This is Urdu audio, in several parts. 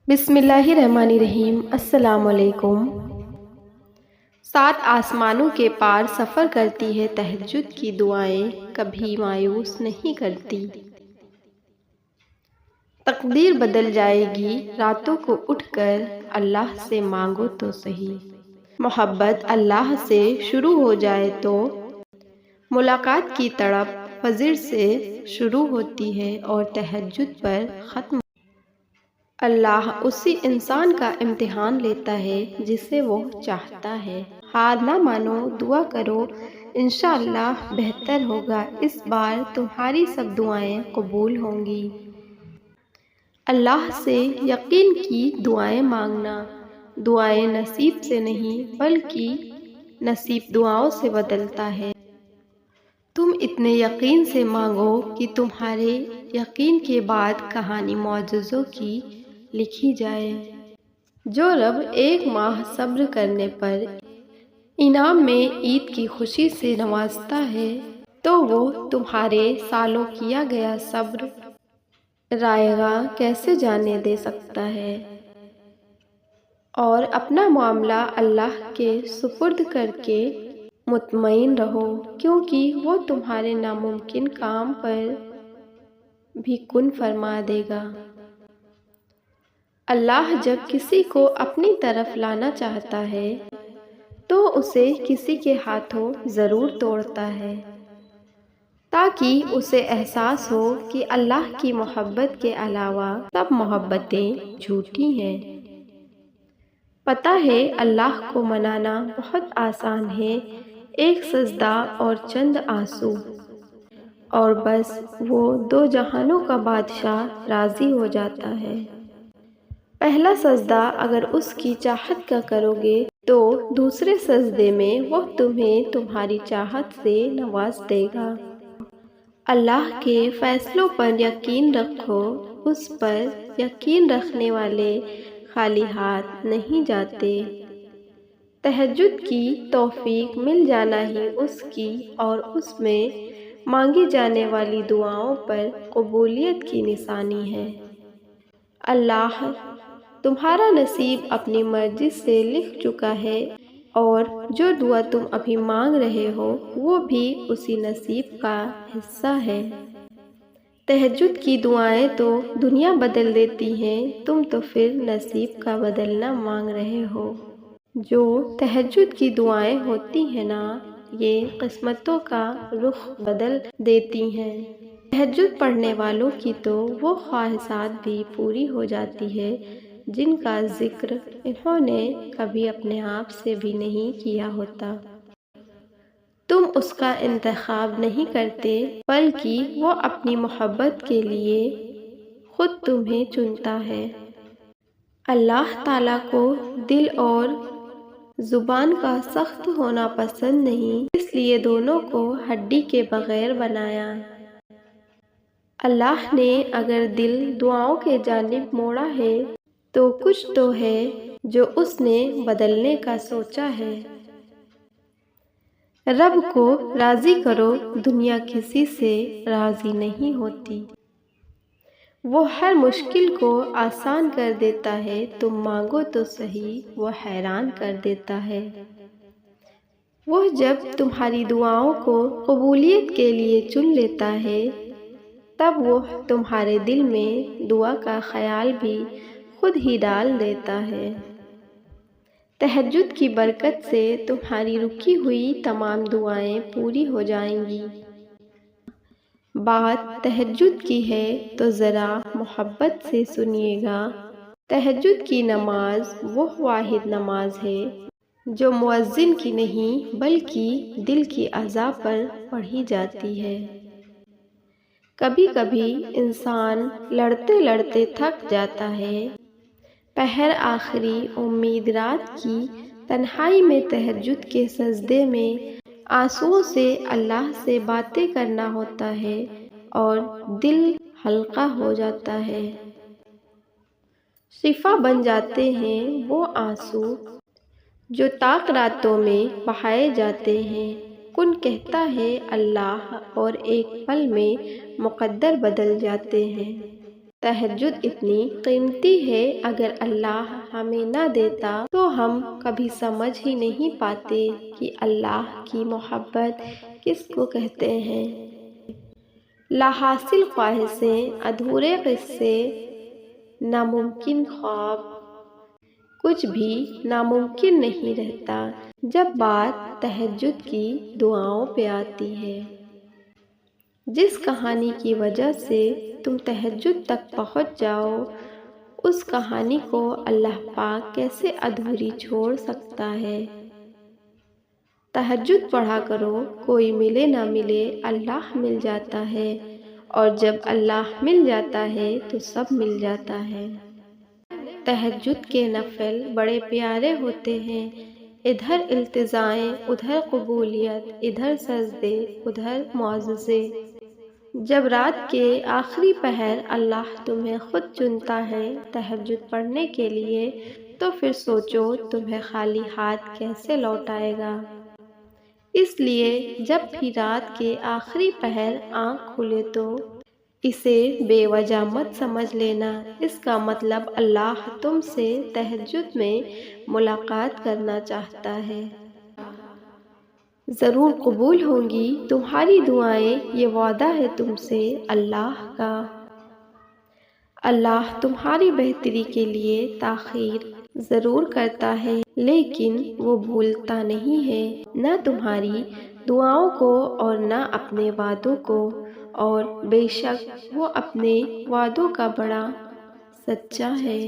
بسم اللہ الرحمن الرحیم۔ السلام علیکم۔ 7 آسمانوں کے پار سفر کرتی ہے تہجد کی دعائیں، کبھی مایوس نہیں کرتی۔ تقدیر بدل جائے گی راتوں کو اٹھ کر، اللہ سے مانگو تو صحیح۔ محبت اللہ سے شروع ہو جائے تو ملاقات کی تڑپ فجر سے شروع ہوتی ہے اور تہجد پر ختم۔ اللہ اسی انسان کا امتحان لیتا ہے جسے وہ چاہتا ہے۔ ہار نہ مانو، دعا کرو، انشاءاللہ بہتر ہوگا۔ اس بار تمہاری سب دعائیں قبول ہوں گی۔ اللہ سے یقین کی دعائیں مانگنا۔ دعائیں نصیب سے نہیں بلکہ نصیب دعاؤں سے بدلتا ہے۔ تم اتنے یقین سے مانگو کہ تمہارے یقین کے بعد کہانی معجزوں کی لکھی جائے۔ جو رب 1 ماہ صبر کرنے پر انعام میں عید کی خوشی سے نوازتا ہے، تو وہ تمہارے سالوں کیا گیا صبر رائے گاہ کیسے جانے دے سکتا ہے۔ اور اپنا معاملہ اللہ کے سپرد کر کے مطمئن رہو، کیونکہ وہ تمہارے ناممکن کام پر بھی کن فرما دے گا۔ اللہ جب کسی کو اپنی طرف لانا چاہتا ہے تو اسے کسی کے ہاتھوں ضرور توڑتا ہے، تاکہ اسے احساس ہو کہ اللہ کی محبت کے علاوہ سب محبتیں جھوٹی ہیں۔ پتہ ہے اللہ کو منانا بہت آسان ہے، ایک سجدہ اور چند آنسو، اور بس وہ 2 جہانوں کا بادشاہ راضی ہو جاتا ہے۔ پہلا سجدہ اگر اس کی چاہت کا کرو گے تو دوسرے سجدے میں وہ تمہیں تمہاری چاہت سے نواز دے گا۔ اللہ کے فیصلوں پر یقین رکھو، اس پر یقین رکھنے والے خالی ہاتھ نہیں جاتے۔ تہجد کی توفیق مل جانا ہی اس کی اور اس میں مانگی جانے والی دعاؤں پر قبولیت کی نشانی ہے۔ اللہ تمہارا نصیب اپنی مرضی سے لکھ چکا ہے، اور جو دعا تم ابھی مانگ رہے ہو وہ بھی اسی نصیب کا حصہ ہے۔ تہجد کی دعائیں تو دنیا بدل دیتی ہیں، تم تو پھر نصیب کا بدلنا مانگ رہے ہو۔ جو تہجد کی دعائیں ہوتی ہیں نا، یہ قسمتوں کا رخ بدل دیتی ہیں۔ تہجد پڑھنے والوں کی تو وہ خواہشات بھی پوری ہو جاتی ہے جن کا ذکر انہوں نے کبھی اپنے آپ سے بھی نہیں کیا ہوتا۔ تم اس کا انتخاب نہیں کرتے، بلکہ وہ اپنی محبت کے لیے خود تمہیں چنتا ہے۔ اللہ تعالیٰ کو دل اور زبان کا سخت ہونا پسند نہیں، اس لیے دونوں کو ہڈی کے بغیر بنایا۔ اللہ نے اگر دل دعاؤں کے جانب موڑا ہے تو کچھ تو ہے جو اس نے بدلنے کا سوچا ہے۔ رب کو راضی کرو، دنیا کسی سے راضی نہیں ہوتی۔ وہ ہر مشکل کو آسان کر دیتا ہے، تم مانگو تو صحیح، وہ حیران کر دیتا ہے۔ وہ جب تمہاری دعاؤں کو قبولیت کے لیے چن لیتا ہے، تب وہ تمہارے دل میں دعا کا خیال بھی خود ہی ڈال دیتا ہے۔ تہجد کی برکت سے تمہاری رکی ہوئی تمام دعائیں پوری ہو جائیں گی۔ بات تہجد کی ہے تو ذرا محبت سے سنیے گا۔ تہجد کی نماز وہ واحد نماز ہے جو مؤذن کی نہیں بلکہ دل کی اعضاء پر پڑھی جاتی ہے۔ کبھی کبھی انسان لڑتے لڑتے تھک جاتا ہے، پہر آخری امید رات کی تنہائی میں تہجد کے سجدے میں آنسوؤں سے اللہ سے باتیں کرنا ہوتا ہے اور دل ہلکا ہو جاتا ہے۔ شفا بن جاتے ہیں وہ آنسو جو تاک راتوں میں بہائے جاتے ہیں۔ کن کہتا ہے اللہ اور ایک پل میں مقدر بدل جاتے ہیں۔ تہجد اتنی قیمتی ہے، اگر اللہ ہمیں نہ دیتا تو ہم کبھی سمجھ ہی نہیں پاتے کہ اللہ کی محبت کس کو کہتے ہیں۔ لاحاصل خواہشیں، ادھورے قصے، ناممکن خواب، کچھ بھی ناممکن نہیں رہتا جب بات تہجد کی دعاؤں پہ آتی ہے۔ جس کہانی کی وجہ سے تم تہجد تک پہنچ جاؤ، اس کہانی کو اللہ پاک کیسے ادھوری چھوڑ سکتا ہے؟ تہجد پڑھا کرو، کوئی ملے نہ ملے اللہ مل جاتا ہے، اور جب اللہ مل جاتا ہے تو سب مل جاتا ہے۔ تہجد کے نفل بڑے پیارے ہوتے ہیں، ادھر التجائیں، ادھر قبولیت، ادھر سجدے، ادھر معجزے۔ جب رات کے آخری پہر اللہ تمہیں خود چنتا ہے تہجد پڑھنے کے لیے، تو پھر سوچو تمہیں خالی ہاتھ کیسے لوٹ آئے گا۔ اس لیے جب بھی رات کے آخری پہر آنکھ کھلے تو اسے بے وجہ مت سمجھ لینا، اس کا مطلب اللہ تم سے تہجد میں ملاقات کرنا چاہتا ہے۔ ضرور قبول ہوں گی تمہاری دعائیں، یہ وعدہ ہے تم سے اللہ کا۔ اللہ تمہاری بہتری کے لیے تاخیر ضرور کرتا ہے، لیکن وہ بھولتا نہیں ہے، نہ تمہاری دعاؤں کو اور نہ اپنے وعدوں کو، اور بے شک وہ اپنے وعدوں کا بڑا سچا ہے۔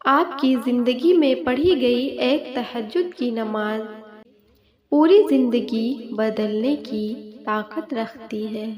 آپ کی زندگی میں پڑھی گئی ایک تہجد کی نماز پوری زندگی بدلنے کی طاقت رکھتی ہے۔